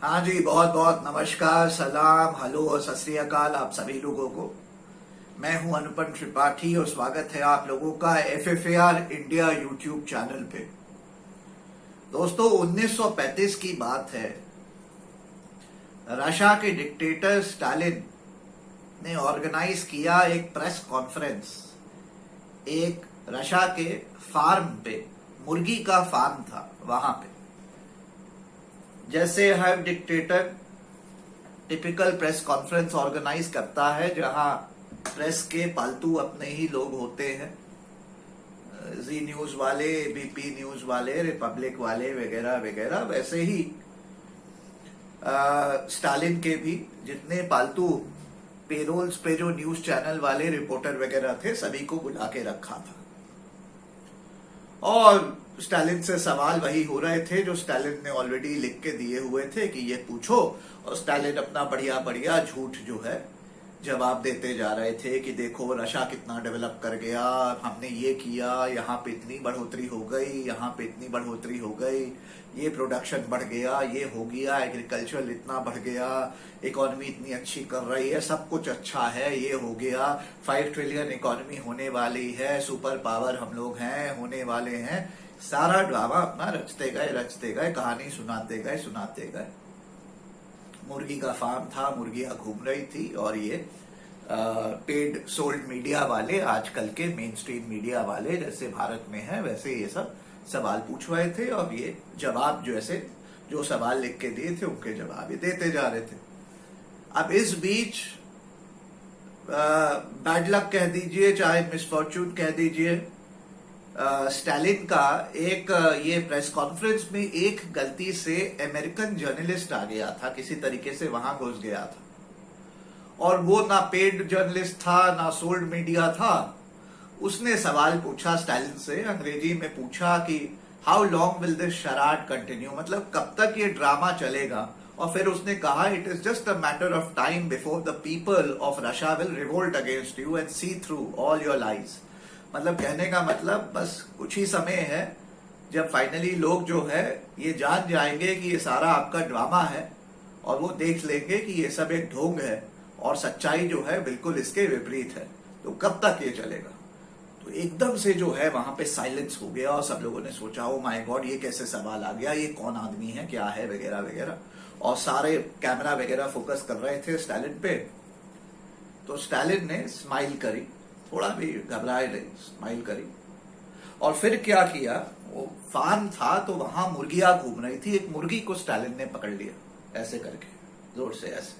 हाँ जी, बहुत बहुत नमस्कार, सलाम, हेलो और सत श्री अकाल आप सभी लोगों को। मैं हूं अनुपम त्रिपाठी और स्वागत है आप लोगों का FFAR इंडिया यूट्यूब चैनल पे। दोस्तों, 1935 की बात है। रशिया के डिक्टेटर स्टालिन ने ऑर्गेनाइज किया एक प्रेस कॉन्फ्रेंस एक रशिया के फार्म पे, मुर्गी का फार्म था वहां पे। जैसे हर dictator typical press conference organise करता है, जहां प्रेस के पालतू अपने ही लोग होते हैं, जी न्यूज वाले, एबीपी न्यूज वाले, रिपब्लिक वाले वगैरह वगैरह। वैसे ही स्टालिन के भी जितने पालतू पेरोल्स पे जो न्यूज चैनल वाले रिपोर्टर वगैरह थे, सभी को बुला के रखा था। और स्टालिन से सवाल वही हो रहे थे जो स्टालिन ने ऑलरेडी लिख के दिए हुए थे कि ये पूछो, और स्टालिन अपना बढ़िया बढ़िया झूठ जो है जवाब देते जा रहे थे कि देखो रशिया कितना डेवलप कर गया, हमने ये किया, यहाँ पे इतनी बढ़ोतरी हो गई, यहाँ पे इतनी बढ़ोतरी हो गई, ये प्रोडक्शन बढ़ गया, ये हो गया, एग्रीकल्चर इतना बढ़ गया, इकोनॉमी इतनी अच्छी कर रही है, सब कुछ अच्छा है, ये हो गया, 5 ट्रिलियन इकोनॉमी होने वाली है, सुपर पावर हम लोग हैं, होने वाले हैं। सारा ड्रामा अपना रचते गए, कहानी सुनाते गए। मुर्गी का फार्म था, मुर्गियां घूम रही थी, और ये पेड सोल्ड मीडिया वाले, आजकल के मेन स्ट्रीम मीडिया वाले जैसे भारत में है वैसे ये सब सवाल पूछ रहे थे, और ये जवाब जैसे जो सवाल लिख के दिए थे उनके जवाब ये देते जा रहे थे। अब इस बीच बैड लक कह दीजिए, चाहे मिसफॉर्चून कह दीजिए, स्टालिन का एक ये प्रेस कॉन्फ्रेंस में एक गलती से अमेरिकन जर्नलिस्ट आ गया था, किसी तरीके से वहां घुस गया था, और वो ना पेड जर्नलिस्ट था ना सोल्ड मीडिया था। उसने सवाल पूछा स्टालिन से, अंग्रेजी में पूछा कि how long will this शराड continue, मतलब कब तक ये ड्रामा चलेगा। और फिर उसने कहा it is just a matter of time before the people of Russia will revolt against you and see through all your lies. मतलब कहने का मतलब बस कुछ ही समय है जब फाइनली लोग जो है ये जान जाएंगे कि ये सारा आपका ड्रामा है, और वो देख लेंगे कि ये सब एक ढोंग है और सच्चाई जो है बिल्कुल इसके विपरीत है। तो कब तक ये चलेगा। तो एकदम से जो है वहां पे साइलेंस हो गया, और सब लोगों ने सोचा ओ माय गॉड, ये कैसे सवाल आ गया, ये कौन आदमी है, क्या है वगैरह वगैरह। और सारे कैमरा वगैरह फोकस कर रहे थे स्टालिन पे। तो स्टालिन ने स्माइल करी, थोड़ा भी घबराए नहीं, स्माइल करी, और फिर क्या किया, वो फार्म था तो वहां मुर्गियां घूम रही थी, एक मुर्गी को स्टालिन ने पकड़ लिया ऐसे करके, जोर से ऐसे,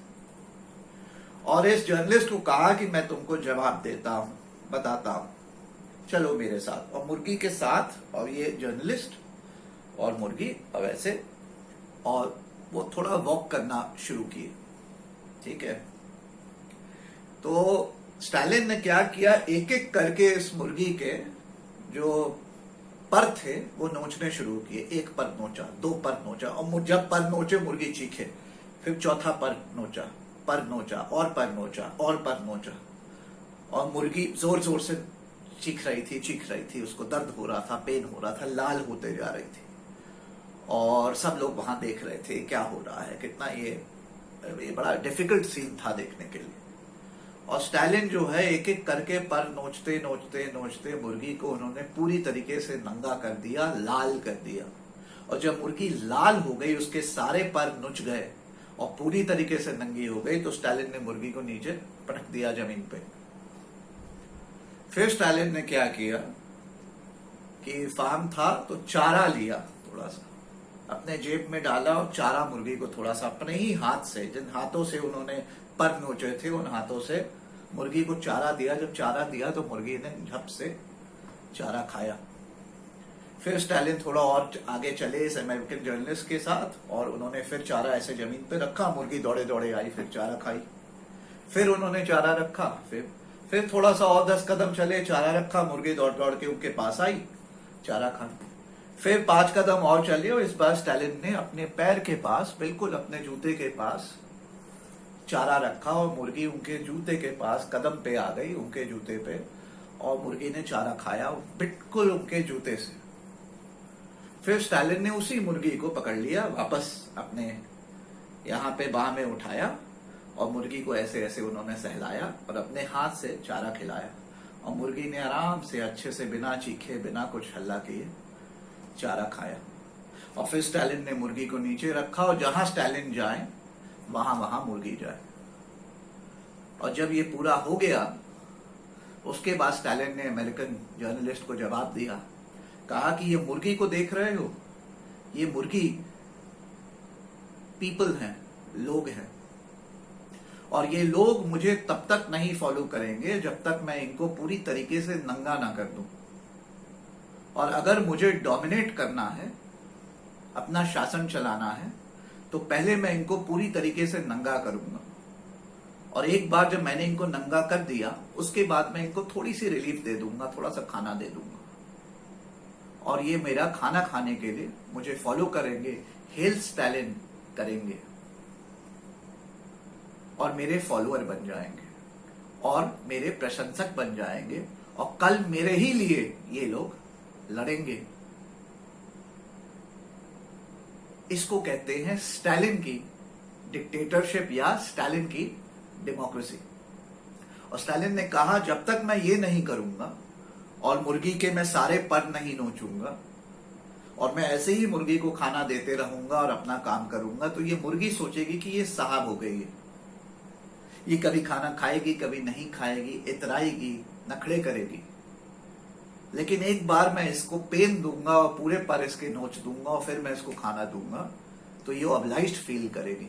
और इस जर्नलिस्ट को कहा कि मैं तुमको जवाब देता हूं, बताता हूं, चलो मेरे साथ। और मुर्गी के साथ, और ये जर्नलिस्ट और मुर्गी और ऐसे, और वो थोड़ा वॉक करना शुरू किए, ठीक है। तो स्टालिन ने क्या किया, एक एक करके इस मुर्गी के जो पर थे वो नोचने शुरू किए। एक पर नोचा, 2 पर नोचा, और जब पर नोचे मुर्गी चीखे, फिर चौथा पर नोचा, और पर नोचा, और पर नोचा, और मुर्गी जोर जोर से चीख रही थी, उसको दर्द हो रहा था, पेन हो रहा था, लाल होते जा रही थी, और सब लोग वहां देख रहे थे क्या हो रहा है। कितना ये बड़ा डिफिकल्ट सीन था देखने के लिए। और स्टालिन जो है एक एक करके पर नोचते मुर्गी को उन्होंने पूरी तरीके से नंगा कर दिया, लाल कर दिया। और जब मुर्गी लाल हो गई, उसके सारे पर नुच गए और पूरी तरीके से नंगी हो गई, तो स्टालिन ने मुर्गी को नीचे पटक दिया जमीन पे। फिर स्टालिन ने क्या किया कि फार्म था तो चारा लिया, थोड़ा सा अपने जेब में डाला, और चारा मुर्गी को थोड़ा सा अपने ही हाथ से, जिन हाथों से उन्होंने पर नोचे थे उन हाथों से मुर्गी को चारा दिया। जब चारा दिया तो मुर्गी ने झप से चारा खाया। फिर स्टालिन थोड़ा और आगे चले इस अमेरिकन जर्नलिस्ट के साथ, और उन्होंने फिर चारा ऐसे जमीन पे रखा, मुर्गी दौड़े दौड़े आई, फिर चारा खाई। फिर उन्होंने चारा रखा, फिर थोड़ा सा और 10 कदम चले, चारा रखा, मुर्गी दौड़ दौड़ के उनके पास आई, चारा खा। फिर 5 कदम और चले, और इस बार स्टालिन ने अपने पैर के पास, बिल्कुल अपने जूते के पास चारा रखा, और मुर्गी उनके जूते के पास कदम पे आ गई, उनके जूते पे, और मुर्गी ने चारा खाया बिल्कुल उनके जूते से। फिर स्टालिन ने उसी मुर्गी को पकड़ लिया, वापस अपने यहाँ पे बाह में उठाया और मुर्गी को ऐसे ऐसे उन्होंने सहलाया और अपने हाथ से चारा खिलाया और मुर्गी ने आराम से अच्छे से बिना चीखे बिना कुछ हल्ला किए चारा खाया। और फिर स्टालिन ने मुर्गी को नीचे रखा और जहां स्टालिन जाए वहां वहां मुर्गी जाए। और जब ये पूरा हो गया उसके बाद स्टालिन ने अमेरिकन जर्नलिस्ट को जवाब दिया, कहा कि ये मुर्गी को देख रहे हो, ये मुर्गी पीपल हैं, लोग हैं, और ये लोग मुझे तब तक नहीं फॉलो करेंगे जब तक मैं इनको पूरी तरीके से नंगा ना कर दूं। और अगर मुझे डोमिनेट करना है, अपना शासन चलाना है, तो पहले मैं इनको पूरी तरीके से नंगा करूंगा। और एक बार जब मैंने इनको नंगा कर दिया उसके बाद मैं इनको थोड़ी सी रिलीफ दे दूंगा, थोड़ा सा खाना दे दूंगा, और ये मेरा खाना खाने के लिए मुझे फॉलो करेंगे, हेल स्टालिन करेंगे और मेरे फॉलोअर बन जाएंगे और मेरे प्रशंसक बन जाएंगे और कल मेरे ही लिए ये लोग लड़ेंगे। इसको कहते हैं स्टालिन की डिक्टेटरशिप या स्टालिन की डेमोक्रेसी। और स्टालिन ने कहा जब तक मैं ये नहीं करूंगा और मुर्गी के मैं सारे पर नहीं नोचूंगा और मैं ऐसे ही मुर्गी को खाना देते रहूंगा और अपना काम करूंगा, तो ये मुर्गी सोचेगी कि ये साहब हो गई है, ये कभी खाना खाएगी कभी नहीं खाएगी, इतराएगी, नखड़े करेगी। लेकिन एक बार मैं इसको पेन दूंगा और पूरे पर इसके नोच दूंगा और फिर मैं इसको खाना दूंगा, तो ये ऑब्लाइज्ड फील करेगी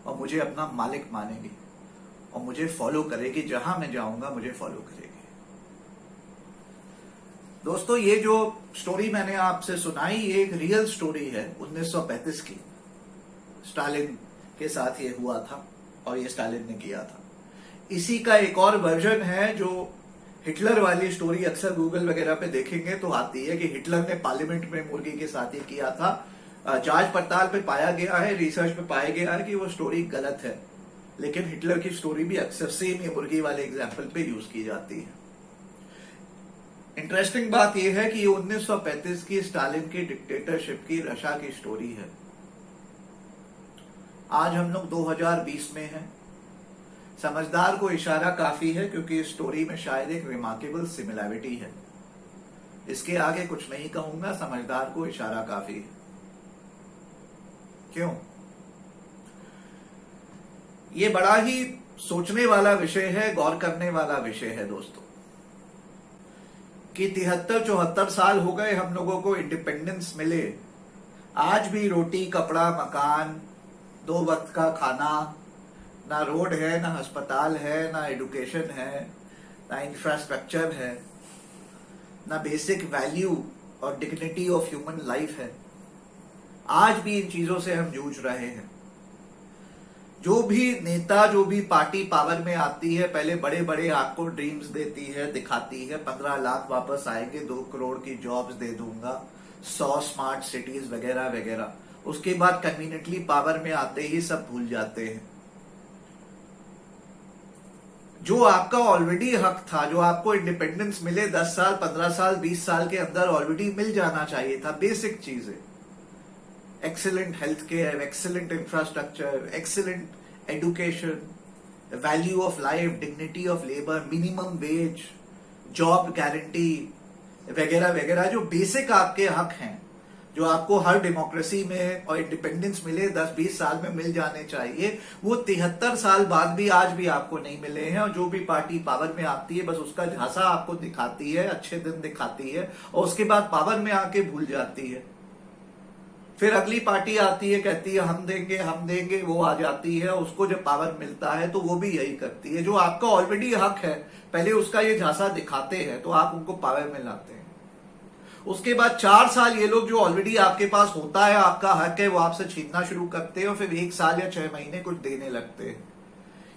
और मुझे अपना मालिक मानेगी और मुझे फॉलो करेगी, जहां मैं जाऊंगा मुझे फॉलो करेगी। दोस्तों, ये जो स्टोरी मैंने आपसे सुनाई ये एक रियल स्टोरी है 1935 की। स्टालिन के साथ ये हुआ था और ये स्टालिन ने किया था। इसी का एक और वर्जन है जो हिटलर वाली स्टोरी अक्सर गूगल वगैरह पे देखेंगे तो आती है कि हिटलर ने पार्लियामेंट में मुर्गी के साथ ये किया था। जांच पड़ताल पे पाया गया है, रिसर्च पे पाया गया है कि वो स्टोरी गलत है, लेकिन हिटलर की स्टोरी भी अक्सर सेम ये मुर्गी वाले एग्जाम्पल पे यूज की जाती है। इंटरेस्टिंग बात यह है कि ये 1935 की स्टालिन की डिक्टेटरशिप की रशा की स्टोरी है। आज हम लोग 2020 में हैं। समझदार को इशारा काफी है क्योंकि इस स्टोरी में शायद एक रिमार्केबल सिमिलैरिटी है। इसके आगे कुछ नहीं कहूंगा, समझदार को इशारा काफी है। क्यों? ये बड़ा ही सोचने वाला विषय है, गौर करने वाला विषय है दोस्तों, कि 73-74 साल हो गए हम लोगों को इंडिपेंडेंस मिले, आज भी रोटी कपड़ा मकान, 2 वक्त का खाना, ना रोड है, ना अस्पताल है, ना एजुकेशन है, ना इंफ्रास्ट्रक्चर है, ना बेसिक वैल्यू और डिग्निटी ऑफ ह्यूमन लाइफ है। आज भी इन चीजों से हम जूझ रहे हैं। जो भी नेता, जो भी पार्टी पावर में आती है, पहले बड़े बड़े आपको ड्रीम्स देती है, दिखाती है, 15 लाख वापस आएंगे, 2 करोड़ की जॉब्स दे दूंगा, 100 स्मार्ट सिटीज वगैरह वगैरह। उसके बाद कन्वीनियंटली पावर में आते ही सब भूल जाते हैं। जो आपका ऑलरेडी हक था, जो आपको इंडिपेंडेंस मिले 10 साल 15 साल 20 साल के अंदर ऑलरेडी मिल जाना चाहिए था, बेसिक चीजें, excellent health care, excellent infrastructure, excellent education, value of life, dignity of labour, minimum wage, job guarantee वगैरह वगैरह, जो बेसिक आपके हक हैं, जो आपको हर डेमोक्रेसी में और इंडिपेंडेंस मिले 10-20 साल में मिल जाने चाहिए, वो 73 साल बाद भी आज भी आपको नहीं मिले हैं। और जो भी पार्टी पावर में आती है बस उसका झांसा आपको दिखाती है, अच्छे दिन दिखाती है और उसके बाद पावर में आके भूल जाती है। फिर अगली पार्टी आती है, कहती है हम देंगे, वो आ जाती है, उसको जब पावर मिलता है तो वो भी यही करती है। जो आपका ऑलरेडी हक है पहले उसका ये झांसा दिखाते हैं तो आप उनको पावर में लाते हैं। उसके बाद 4 साल ये लोग जो ऑलरेडी आपके पास होता है, आपका हक है, वो आपसे छीनना शुरू करते हैं और फिर 1 साल या 6 महीने कुछ देने लगते हैं।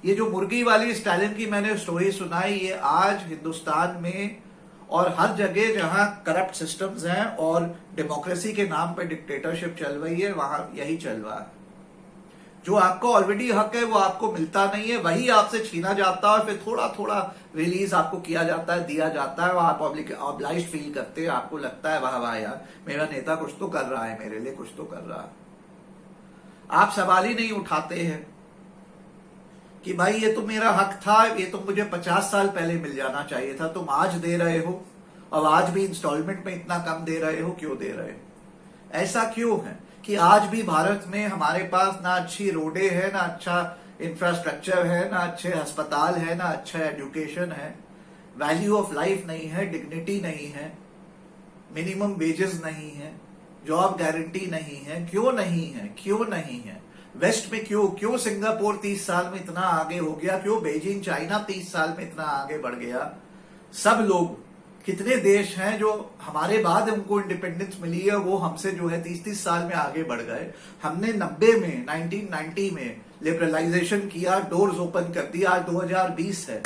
ये जो मुर्गी वाली स्टालिन की मैंने स्टोरी सुनाई, ये आज हिंदुस्तान में और हर जगह जहां करप्ट सिस्टम्स हैं और डेमोक्रेसी के नाम पे डिक्टेटरशिप चल रही है वहां यही चल रहा है। जो आपको ऑलरेडी हक है वो आपको मिलता नहीं है, वही आपसे छीना जाता है और फिर थोड़ा थोड़ा रिलीज आपको किया जाता है, दिया जाता है और आप ऑब्लाइज्ड फील करते हैं। आपको लगता है वाह वाह यार, मेरा नेता कुछ तो कर रहा है, मेरे लिए कुछ तो कर रहा है। आप सवाल ही नहीं उठाते हैं कि भाई ये तो मेरा हक था, ये तो मुझे 50 साल पहले मिल जाना चाहिए था, तुम आज दे रहे हो और आज भी इंस्टॉलमेंट में इतना कम दे रहे हो, क्यों दे रहे हो? ऐसा क्यों है कि आज भी भारत में हमारे पास ना अच्छी रोडें है, ना अच्छा इंफ्रास्ट्रक्चर है, ना अच्छे अस्पताल है, ना अच्छा एजुकेशन है, वैल्यू ऑफ लाइफ नहीं है, डिग्निटी नहीं है, मिनिमम वेजेस नहीं है, जॉब गारंटी नहीं है? क्यों नहीं है? क्यों नहीं है? वेस्ट में क्यों सिंगापुर 30 साल में इतना आगे हो गया? क्यों बीजिंग चाइना 30 साल में इतना आगे बढ़ गया? सब लोग, कितने देश हैं जो हमारे बाद उनको इंडिपेंडेंस मिली है, वो हमसे जो है 30-30 साल में आगे बढ़ गए। हमने 1990 में लिबरलाइजेशन किया, डोर्स ओपन कर दिया, आज 2020 है,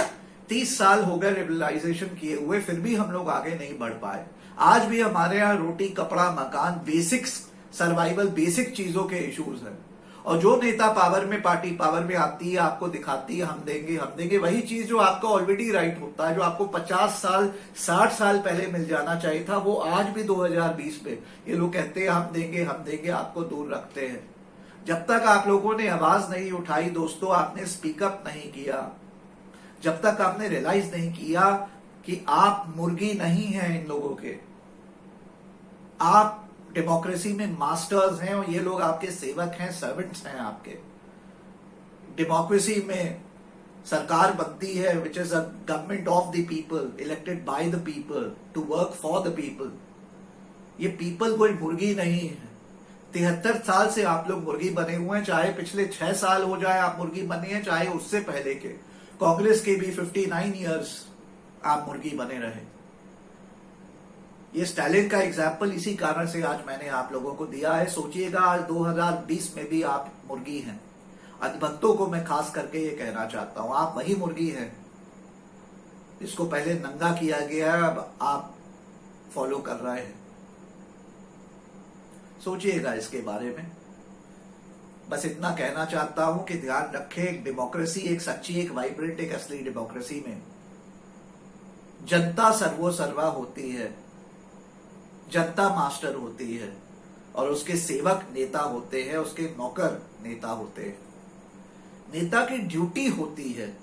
30 साल हो गए लिबरलाइजेशन किए हुए, फिर भी हम लोग आगे नहीं बढ़ पाए। आज भी हमारे यहाँ रोटी, कपड़ा, मकान, बेसिक्स, सर्वाइवल, बेसिक चीजों के इश्यूज हैं। और जो नेता पावर में, पार्टी पावर में आती है, आपको दिखाती है हम देंगे, वही चीज जो आपका ऑलरेडी राइट होता है, जो आपको 50 साल 60 साल पहले मिल जाना चाहिए था, वो आज भी 2020 में ये लोग कहते हैं हम देंगे, आपको दूर रखते हैं। जब तक आप लोगों ने आवाज नहीं उठाई दोस्तों, आपने स्पीकअप नहीं किया, जब तक आपने रियलाइज नहीं किया कि आप मुर्गी नहीं हैं इन लोगों के, आप डेमोक्रेसी में मास्टर्स हैं और ये लोग आपके सेवक हैं, सर्वेंट्स हैं आपके। डेमोक्रेसी में सरकार बनती है which is a government of the people, elected by the people to work for the people. ये पीपल कोई मुर्गी नहीं है। 73 साल से आप लोग मुर्गी बने हुए हैं, चाहे पिछले 6 साल हो जाए आप मुर्गी बने हैं, चाहे उससे पहले के कांग्रेस के भी 59 ईयर्स आप मुर्गी बने रहे। ये स्टालिन का एग्जाम्पल इसी कारण से आज मैंने आप लोगों को दिया है। सोचिएगा आज 2020 में भी आप मुर्गी हैं। अधिभक्तों को मैं खास करके ये कहना चाहता हूं, आप वही मुर्गी हैं जिसको पहले नंगा किया गया है, अब आप फॉलो कर रहे हैं। सोचिएगा इसके बारे में। बस इतना कहना चाहता हूं कि ध्यान रखें, एक डेमोक्रेसी, एक सच्ची, एक वाइब्रेंट, एक असली डेमोक्रेसी में जनता सर्वोसर्वा होती है, जनता मास्टर होती है और उसके सेवक नेता होते हैं, उसके नौकर नेता होते हैं। नेता की ड्यूटी होती है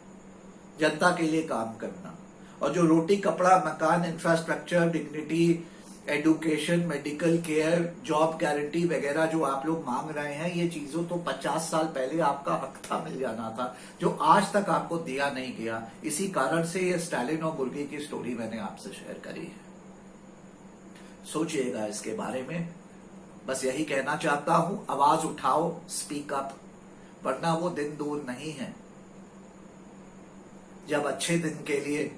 जनता के लिए काम करना, और जो रोटी, कपड़ा, मकान, infrastructure, dignity, education, medical care, job guarantee वगैरह जो आप लोग मांग रहे हैं, ये चीजों तो 50 साल पहले आपका हक था, मिल जाना था, जो आज तक आपको दिया नहीं गया। इसी कारण से ये स्टालिन और मुर्गी की स्टोरी मैंने आपसे शेयर करी है। सोचिएगा इसके बारे में। बस यही कहना चाहता हूं, आवाज उठाओ, स्पीक अप, वरना वो दिन दूर नहीं है जब अच्छे दिन के लिए,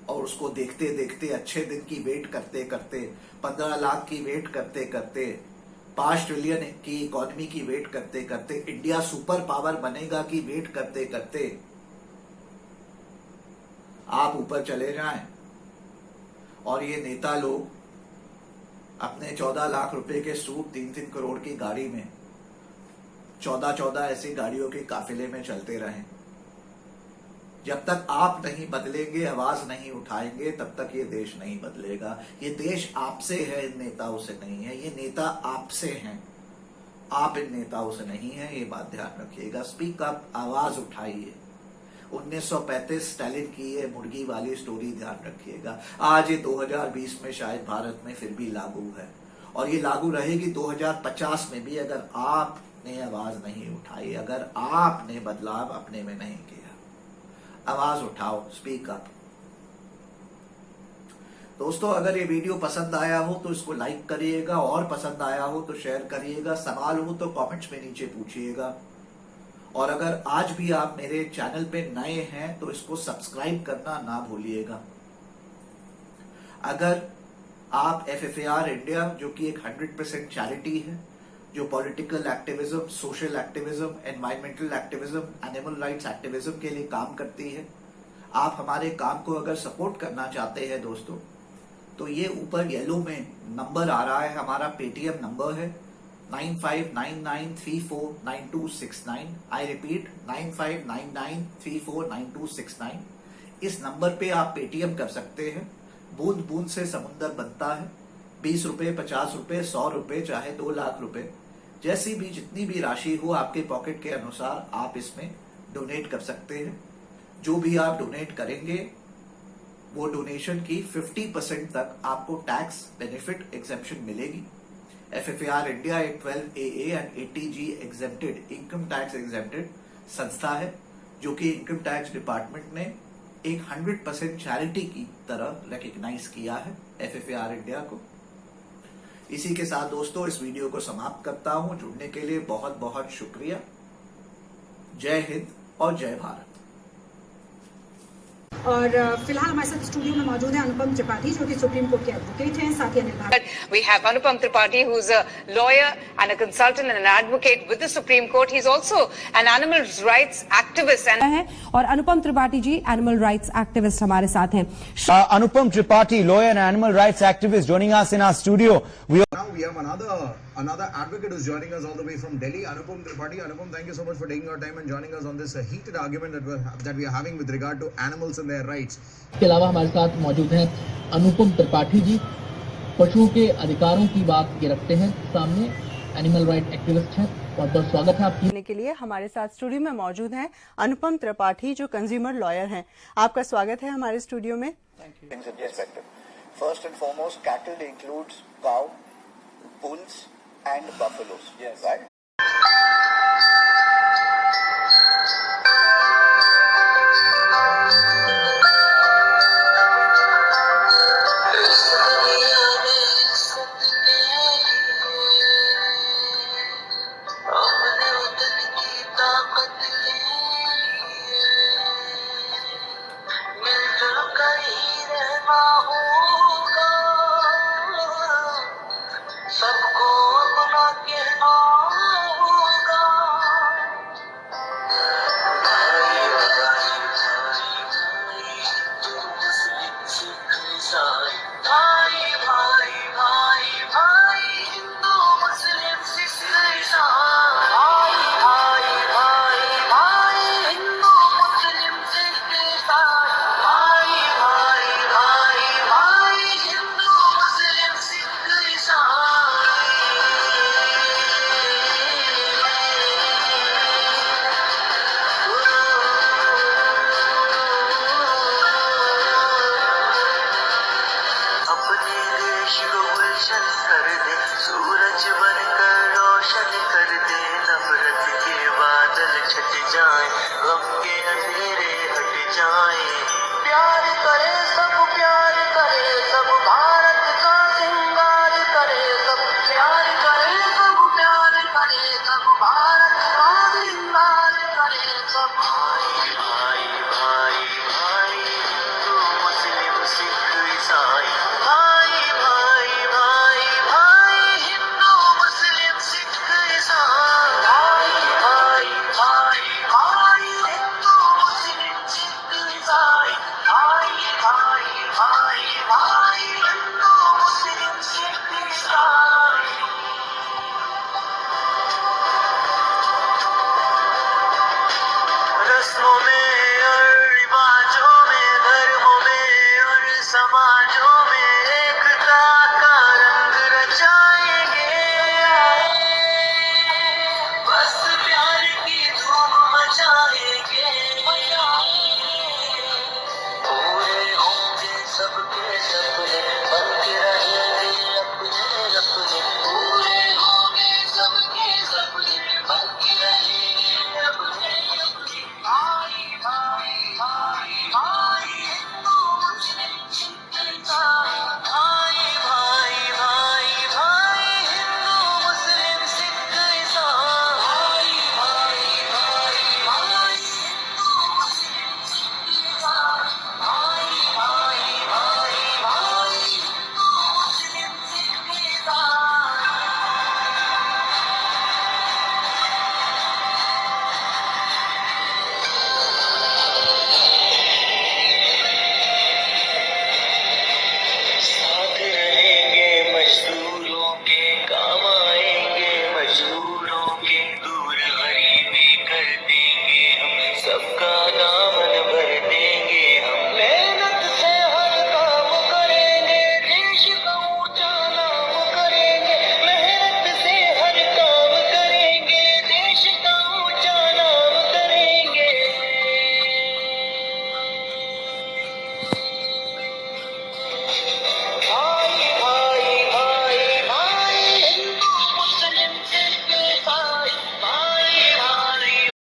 और उसको देखते देखते, अच्छे दिन की वेट करते करते, 15 लाख की वेट करते करते, 5 ट्रिलियन की इकोनॉमी की वेट करते करते, इंडिया सुपर पावर बनेगा की वेट करते करते आप ऊपर चले जाएं और ये नेता लोग अपने 14 लाख रुपए के सूट, 3-3 करोड़ की गाड़ी में 14 ऐसी गाड़ियों के काफिले में चलते रहें। जब तक आप नहीं बदलेंगे, आवाज नहीं उठाएंगे, तब तक ये देश नहीं बदलेगा। ये देश आपसे है, इन नेताओं से नहीं है। ये नेता आपसे हैं, आप इन नेताओं से नहीं है, ये बात ध्यान रखिएगा। स्पीक अप, आवाज उठाइए। 1935 स्टालिन की ये मुर्गी वाली स्टोरी ध्यान रखिएगा। आज ये 2020 में शायद भारत में फिर भी लागू है, और ये लागू रहेगी 2050 में भी, अगर आपने आवाज नहीं उठाई, अगर आपने बदलाव अपने में नहीं किया। आवाज उठाओ, स्पीक अप। दोस्तों, अगर ये वीडियो पसंद आया हो तो इसको लाइक करिएगा, और पसंद आया हो तो शेयर करिएगा, सवाल हो तो कमेंट्स में नीचे पूछिएगा। और अगर आज भी आप मेरे चैनल पे नए हैं तो इसको सब्सक्राइब करना ना भूलिएगा। अगर आप FFAR इंडिया, जो कि एक 100% चैरिटी है, जो political activism, social activism, environmental activism, animal rights activism के लिए काम करती है, आप हमारे काम को अगर सपोर्ट करना चाहते हैं दोस्तों, तो ये ऊपर येलो में नंबर आ रहा है, हमारा पेटीएम नंबर है 9599349269। I repeat, 9599349269। इस नंबर पे आप पेटीएम कर सकते हैं। बूंद बूंद से समुंदर बनता है। 20 रुपए, 50 रुपए, 100 रुपए, चाहे 2 लाख रुपए, जैसी भी जितनी भी राशि हो आपके पॉकेट के अनुसार आप इसमें डोनेट कर सकते हैं। जो भी आप डोनेट करेंगे वो डोनेशन की 50% तक आपको टैक्स बेनिफिट एग्जेम्पशन मिलेगी। FFAR इंडिया एक 12AA and 80G exempted income tax exempted संस्था है, जो कि इनकम टैक्स डिपार्टमेंट ने एक 100% चैरिटी की तरह रिकॉग्नाइज किया है FFAR इंडिया को। इसी के साथ दोस्तों इस वीडियो को समाप्त करता हूं। जुड़ने के लिए बहुत बहुत शुक्रिया। जय हिंद और जय भारत। और फिलहाल हमारे साथ स्टूडियो में मौजूद है अनुपम त्रिपाठी, जो कि सुप्रीम कोर्ट के एडवोकेट हैं, साथ ही Anil Bharti. We have Anupam Tripathi, who's a lawyer and a consultant and an advocate with the Supreme Court. He's also an animal rights activist and और अनुपम Tripathi ji animal rights activist हमारे साथ हैं। Anupam Tripathi, lawyer and animal rights activist, joining us in our studio. Now we have another advocate who's joining us all the way from Delhi, Anupam Tripathi. Anupam, thank you so much for taking your time and joining us on this heated argument that we are having with regard to animals and their rights. इसके अलावा हमारे साथ मौजूद हैं अनुपम त्रिपाठी जी, पशुओं के अधिकारों की बात ये रखते हैं सामने, एनिमल राइट एक्टिविस्ट हैं। बहुत बहुत स्वागत है आपकी। के लिए हमारे साथ स्टूडियो में मौजूद हैं अनुपम त्रिपाठी, जो कंज्यूमर लॉयर हैं। आपका स्वागत है हमारे स्टूडियो में। Things in perspective. First and foremost, cattle includes cow, bulls, and buffaloes. Yes. Right? सबको अपना कहना होगा। भाई भाई भाई तुम मुस्लिम सिख ईसाई, भाई भाई भाई भाई हिंदू मुस्लिम सिख ईसाई, भाई भाई भाई भाई हिंदू मुस्लिम सिख ईसाई, भाई भाई भाई भाई हिंदू मुस्लिम सिख ईसाई। अपने देश को गुलशन कर दे, सूरज बनकर रोशन कर दे, नफरत के बादल छट जाए, गम के